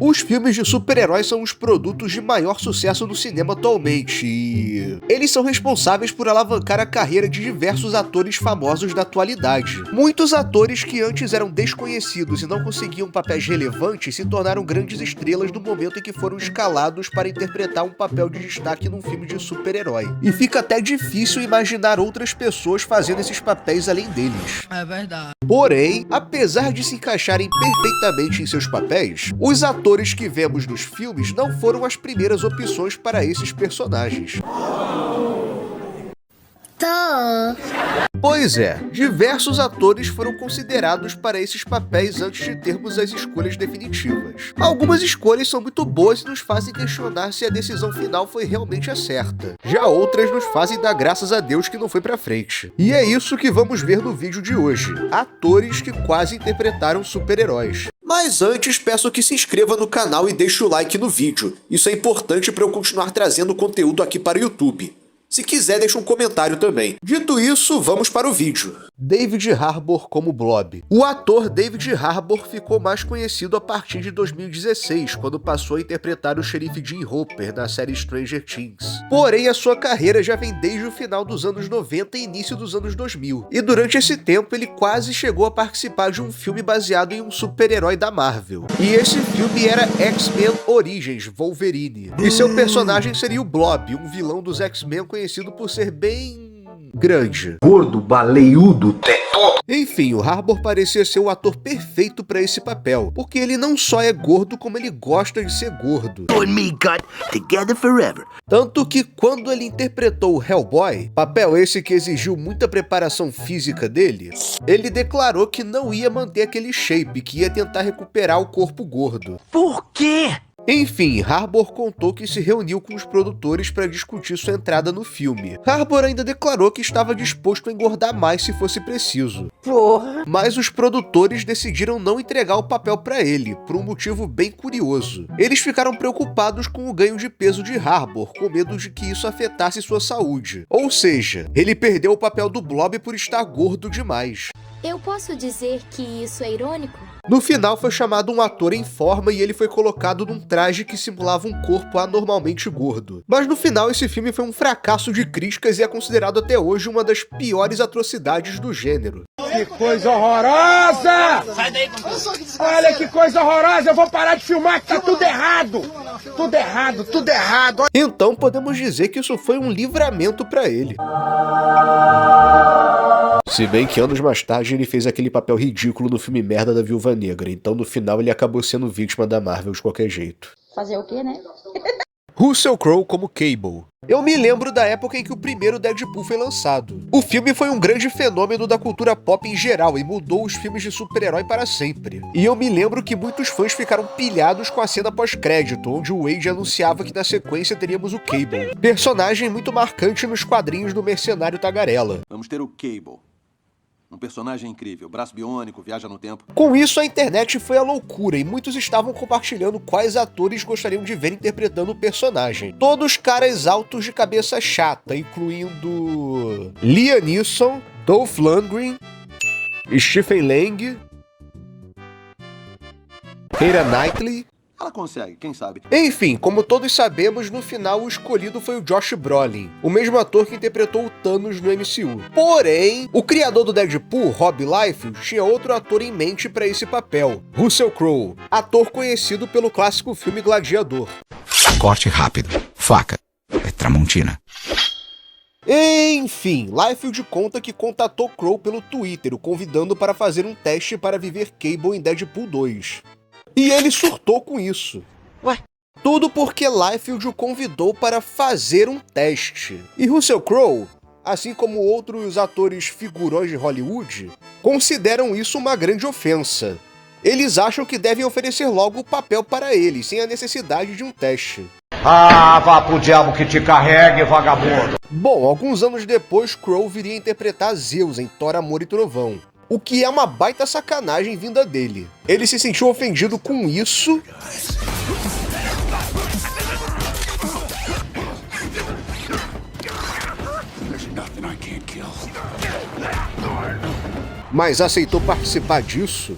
Os filmes de super-heróis são os produtos de maior sucesso no cinema atualmente e eles são responsáveis por alavancar a carreira de diversos atores famosos da atualidade. Muitos atores que antes eram desconhecidos e não conseguiam papéis relevantes se tornaram grandes estrelas no momento em que foram escalados para interpretar um papel de destaque num filme de super-herói. E fica até difícil imaginar outras pessoas fazendo esses papéis além deles. É verdade. Porém, apesar de se encaixarem perfeitamente em seus papéis, os atores que vemos nos filmes não foram as primeiras opções para esses personagens. Pois é, diversos atores foram considerados para esses papéis antes de termos as escolhas definitivas. Algumas escolhas são muito boas e nos fazem questionar se a decisão final foi realmente a certa. Já outras nos fazem dar graças a Deus que não foi pra frente. E é isso que vamos ver no vídeo de hoje. Atores que quase interpretaram super-heróis. Mas antes, peço que se inscreva no canal e deixe o like no vídeo. Isso é importante para eu continuar trazendo conteúdo aqui para o YouTube. Se quiser, deixa um comentário também. Dito isso, vamos para o vídeo. David Harbour como Blob. O ator David Harbour ficou mais conhecido a partir de 2016, quando passou a interpretar o xerife Jim Hopper na série Stranger Things. Porém, a sua carreira já vem desde o final dos anos 90 e início dos anos 2000. E durante esse tempo, ele quase chegou a participar de um filme baseado em um super-herói da Marvel. E esse filme era X-Men Origins Wolverine. E seu personagem seria o Blob, um vilão dos X-Men conhecido por ser bem grande. Gordo, baleiudo, tetudo. Enfim, o Harbour parecia ser o ator perfeito para esse papel, porque ele não só é gordo, como ele gosta de ser gordo. You and me got together forever. Tanto que quando ele interpretou o Hellboy, papel esse que exigiu muita preparação física dele, ele declarou que não ia manter aquele shape, que ia tentar recuperar o corpo gordo. Por quê? Enfim, Harbour contou que se reuniu com os produtores para discutir sua entrada no filme. Harbour ainda declarou que estava disposto a engordar mais se fosse preciso. Porra. Mas os produtores decidiram não entregar o papel para ele, por um motivo bem curioso. Eles ficaram preocupados com o ganho de peso de Harbour, com medo de que isso afetasse sua saúde. Ou seja, ele perdeu o papel do Blob por estar gordo demais. Eu posso dizer que isso é irônico? No final foi chamado um ator em forma e ele foi colocado num traje que simulava um corpo anormalmente gordo. Mas no final esse filme foi um fracasso de críticas e é considerado até hoje uma das piores atrocidades do gênero. Que coisa horrorosa! Sai daí, Olha que coisa horrorosa! Eu vou parar de filmar que tá tudo errado! Tudo errado, tudo errado! Então podemos dizer que isso foi um livramento para ele. Se bem que anos mais tarde ele fez aquele papel ridículo no filme merda da Viúva Negra, então no final ele acabou sendo vítima da Marvel de qualquer jeito. Fazer o quê, né? Russell Crowe como Cable. Eu me lembro da época em que o primeiro Deadpool foi lançado. O filme foi um grande fenômeno da cultura pop em geral e mudou os filmes de super-herói para sempre. E eu me lembro que muitos fãs ficaram pilhados com a cena pós-crédito, onde o Wade anunciava que na sequência teríamos o Cable, personagem muito marcante nos quadrinhos do Mercenário Tagarela. Vamos ter o Cable. Um personagem incrível, braço biônico, viaja no tempo. Com isso, a internet foi a loucura e muitos estavam compartilhando quais atores gostariam de ver interpretando o personagem. Todos caras altos de cabeça chata, incluindo Liam Neeson, Dolph Lundgren, Stephen Lang, Keira Knightley. Ela consegue, quem sabe? Enfim, como todos sabemos, no final o escolhido foi o Josh Brolin, o mesmo ator que interpretou o Thanos no MCU. Porém, o criador do Deadpool, Rob Liefeld, tinha outro ator em mente para esse papel, Russell Crowe, ator conhecido pelo clássico filme Gladiador. Corte rápido. Faca. É Tramontina. Enfim, Liefeld conta que contatou Crowe pelo Twitter, o convidando para fazer um teste para viver Cable em Deadpool 2. E ele surtou com isso. Ué? Tudo porque Liefeld o convidou para fazer um teste. E Russell Crowe, assim como outros atores figurões de Hollywood, consideram isso uma grande ofensa. Eles acham que devem oferecer logo o papel para ele, sem a necessidade de um teste. Ah, vá pro diabo que te carregue, vagabundo. Bom, alguns anos depois, Crowe viria a interpretar Zeus em Thor, Amor e Trovão. O que é uma baita sacanagem vinda dele. Ele se sentiu ofendido com isso mas aceitou participar disso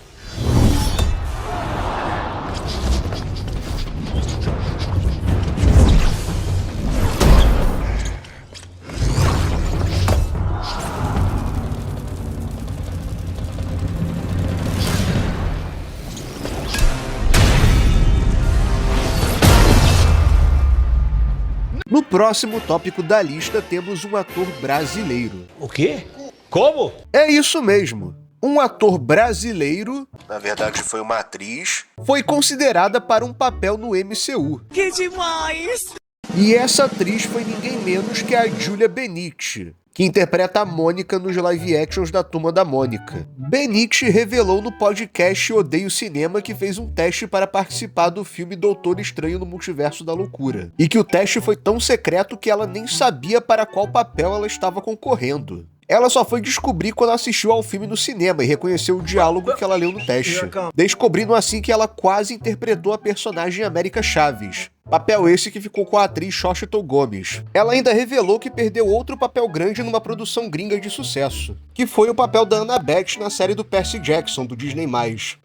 No próximo tópico da lista temos um ator brasileiro. O quê? Como? É isso mesmo. Um ator brasileiro, na verdade foi uma atriz, foi considerada para um papel no MCU. Que demais! E essa atriz foi ninguém menos que a Julia Benite, que interpreta a Mônica nos live actions da Turma da Mônica. Benite revelou no podcast Odeio Cinema que fez um teste para participar do filme Doutor Estranho no Multiverso da Loucura, e que o teste foi tão secreto que ela nem sabia para qual papel ela estava concorrendo. Ela só foi descobrir quando assistiu ao filme no cinema e reconheceu o diálogo que ela leu no teste, descobrindo assim que ela quase interpretou a personagem América Chaves. Papel esse que ficou com a atriz Xochitl Gomes. Ela ainda revelou que perdeu outro papel grande numa produção gringa de sucesso, que foi o papel da Annabeth na série do Percy Jackson, do Disney+.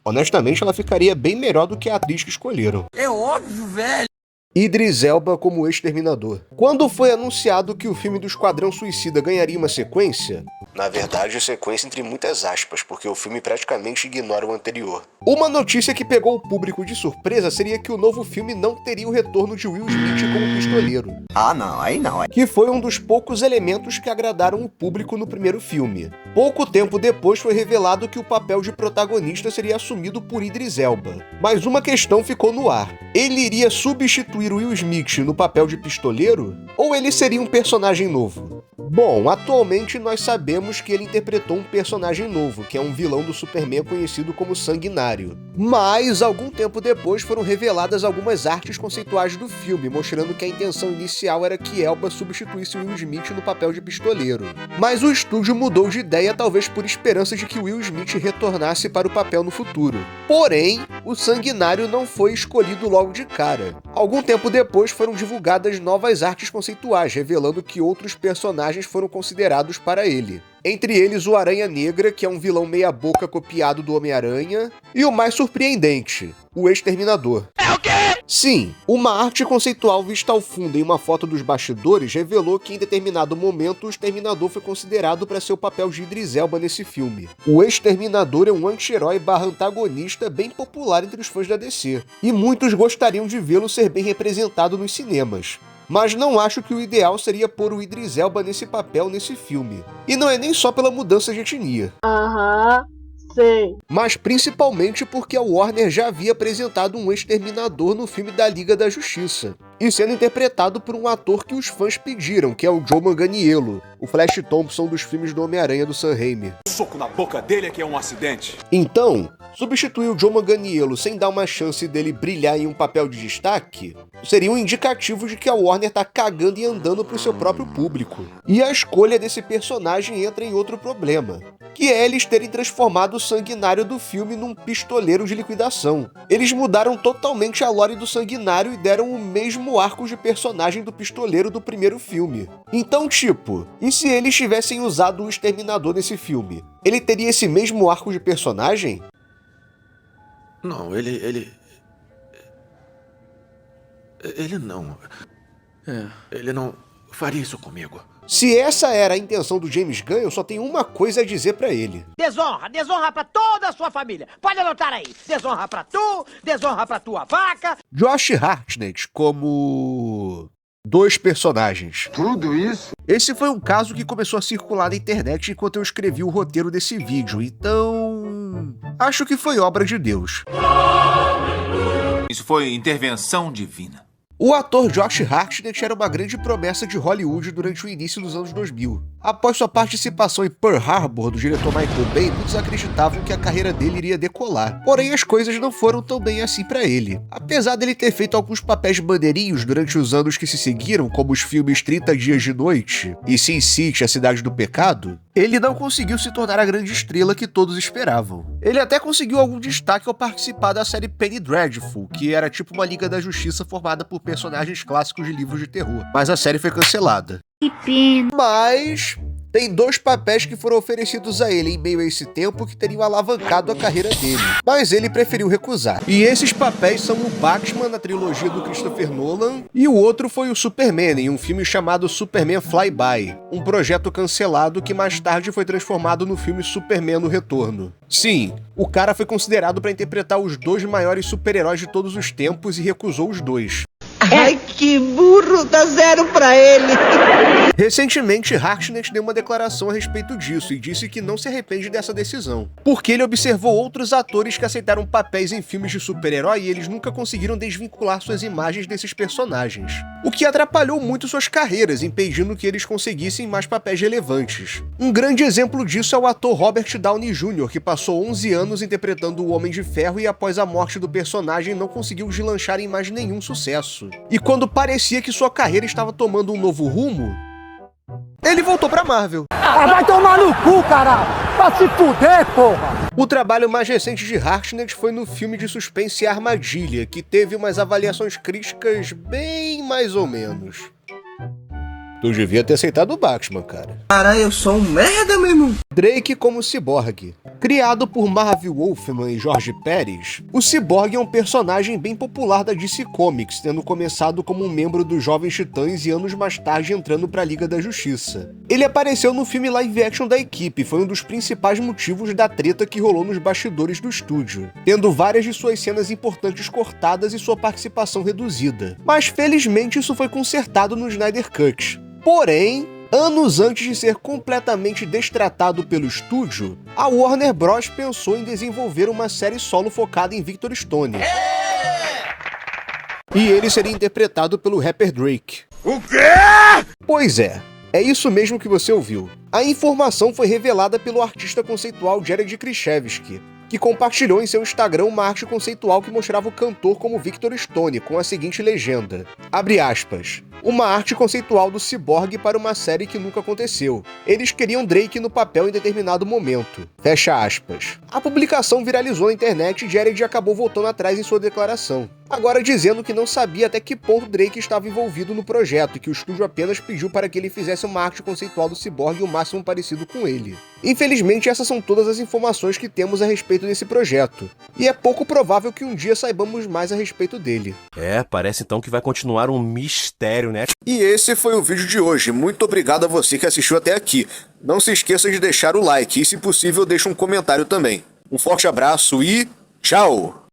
Honestamente, ela ficaria bem melhor do que a atriz que escolheram. É óbvio, velho! Idris Elba como o Exterminador. Quando foi anunciado que o filme do Esquadrão Suicida ganharia uma sequência, na verdade, sequência entre muitas aspas, porque o filme praticamente ignora o anterior. Uma notícia que pegou o público de surpresa seria que o novo filme não teria o retorno de Will Smith como pistoleiro. Ah, não, aí não. Que foi um dos poucos elementos que agradaram o público no primeiro filme. Pouco tempo depois foi revelado que o papel de protagonista seria assumido por Idris Elba. Mas uma questão ficou no ar. Ele iria substituir Will Smith no papel de pistoleiro? Ou ele seria um personagem novo? Bom, atualmente nós sabemos que ele interpretou um personagem novo, que é um vilão do Superman conhecido como Sanguinário. Mas, algum tempo depois, foram reveladas algumas artes conceituais do filme, mostrando que a intenção inicial era que Elba substituísse Will Smith no papel de pistoleiro. Mas o estúdio mudou de ideia, talvez por esperança de que Will Smith retornasse para o papel no futuro. Porém, o Sanguinário não foi escolhido logo de cara. Algum tempo depois foram divulgadas novas artes conceituais, revelando que outros personagens foram considerados para ele. Entre eles o Aranha Negra, que é um vilão meia-boca copiado do Homem-Aranha, e o mais surpreendente, o Exterminador. É o quê? Sim, uma arte conceitual vista ao fundo em uma foto dos bastidores revelou que em determinado momento o Exterminador foi considerado para ser o papel de Idris Elba nesse filme. O Exterminador é um anti-herói barra antagonista bem popular entre os fãs da DC, e muitos gostariam de vê-lo ser bem representado nos cinemas. Mas não acho que o ideal seria pôr o Idris Elba nesse papel nesse filme. E não é nem só pela mudança de etnia. Sei. Mas principalmente porque a Warner já havia apresentado um Exterminador no filme da Liga da Justiça, e sendo interpretado por um ator que os fãs pediram, que é o Joe Manganiello, o Flash Thompson dos filmes do Homem-Aranha do Sam Raimi. O soco na boca dele é que é um acidente. Então, substituir o Joe Manganiello sem dar uma chance dele brilhar em um papel de destaque seria um indicativo de que a Warner tá cagando e andando pro seu próprio público. E a escolha desse personagem entra em outro problema, que é eles terem transformado o Sanguinário do filme num pistoleiro de liquidação. Eles mudaram totalmente a lore do Sanguinário e deram o mesmo arco de personagem do pistoleiro do primeiro filme. Então, tipo, e se eles tivessem usado o Exterminador nesse filme? Ele teria esse mesmo arco de personagem? Não, ele não. Ele não faria isso comigo. Se essa era a intenção do James Gunn, eu só tenho uma coisa a dizer pra ele. Desonra, desonra pra toda a sua família. Pode anotar aí. Desonra pra tu, desonra pra tua vaca. Josh Hartnett como dois personagens. Tudo isso? Esse foi um caso que começou a circular na internet enquanto eu escrevi o roteiro desse vídeo, então acho que foi obra de Deus. Isso foi intervenção divina. O ator Josh Hartnett era uma grande promessa de Hollywood durante o início dos anos 2000. Após sua participação em Pearl Harbor, do diretor Michael Bay, muitos acreditavam que a carreira dele iria decolar. Porém, as coisas não foram tão bem assim pra ele. Apesar dele ter feito alguns papéis maneirinhos durante os anos que se seguiram, como os filmes 30 Dias de Noite e Sin City, A Cidade do Pecado, ele não conseguiu se tornar a grande estrela que todos esperavam. Ele até conseguiu algum destaque ao participar da série Penny Dreadful, que era tipo uma Liga da Justiça formada por personagens clássicos de livros de terror. Mas a série foi cancelada. Que pena. Mas tem dois papéis que foram oferecidos a ele em meio a esse tempo que teriam alavancado a carreira dele, mas ele preferiu recusar. E esses papéis são o Batman na trilogia do Christopher Nolan e o outro foi o Superman em um filme chamado Superman Flyby, um projeto cancelado que mais tarde foi transformado no filme Superman no Retorno. Sim, o cara foi considerado para interpretar os dois maiores super-heróis de todos os tempos e recusou os dois. Ai, que burro, dá 0 pra ele. Recentemente, Hartnett deu uma declaração a respeito disso e disse que não se arrepende dessa decisão, porque ele observou outros atores que aceitaram papéis em filmes de super-herói e eles nunca conseguiram desvincular suas imagens desses personagens, o que atrapalhou muito suas carreiras, impedindo que eles conseguissem mais papéis relevantes. Um grande exemplo disso é o ator Robert Downey Jr., que passou 11 anos interpretando o Homem de Ferro e após a morte do personagem não conseguiu deslanchar em mais nenhum sucesso. E quando parecia que sua carreira estava tomando um novo rumo, ele voltou pra Marvel. Vai tomar no cu, caralho. Pra se fuder, porra. O trabalho mais recente de Hartnett foi no filme de suspense Armadilha, que teve umas avaliações críticas bem mais ou menos. Tu devia ter aceitado o Batman, cara. Caralho, eu sou um merda, meu irmão. Drake como Cyborg. Criado por Marv Wolfman e George Pérez, o Cyborg é um personagem bem popular da DC Comics, tendo começado como um membro dos Jovens Titãs e anos mais tarde entrando para a Liga da Justiça. Ele apareceu no filme live action da equipe e foi um dos principais motivos da treta que rolou nos bastidores do estúdio, tendo várias de suas cenas importantes cortadas e sua participação reduzida. Mas felizmente isso foi consertado no Snyder Cut. Porém, anos antes de ser completamente destratado pelo estúdio, a Warner Bros. Pensou em desenvolver uma série solo focada em Victor Stone. E ele seria interpretado pelo rapper Drake. O quê? Pois é isso mesmo que você ouviu. A informação foi revelada pelo artista conceitual Jared Krzyzewski, que compartilhou em seu Instagram uma arte conceitual que mostrava o cantor como Victor Stone, com a seguinte legenda, abre aspas, uma arte conceitual do Cyborg para uma série que nunca aconteceu. Eles queriam Drake no papel em determinado momento. Fecha aspas. A publicação viralizou na internet e Jared acabou voltando atrás em sua declaração, agora dizendo que não sabia até que ponto Drake estava envolvido no projeto e que o estúdio apenas pediu para que ele fizesse uma arte conceitual do Cyborg o máximo parecido com ele. Infelizmente, essas são todas as informações que temos a respeito desse projeto, e é pouco provável que um dia saibamos mais a respeito dele. Parece então que vai continuar um mistério, né? E esse foi o vídeo de hoje. Muito obrigado a você que assistiu até aqui. Não se esqueça de deixar o like e, se possível, deixe um comentário também. Um forte abraço e tchau!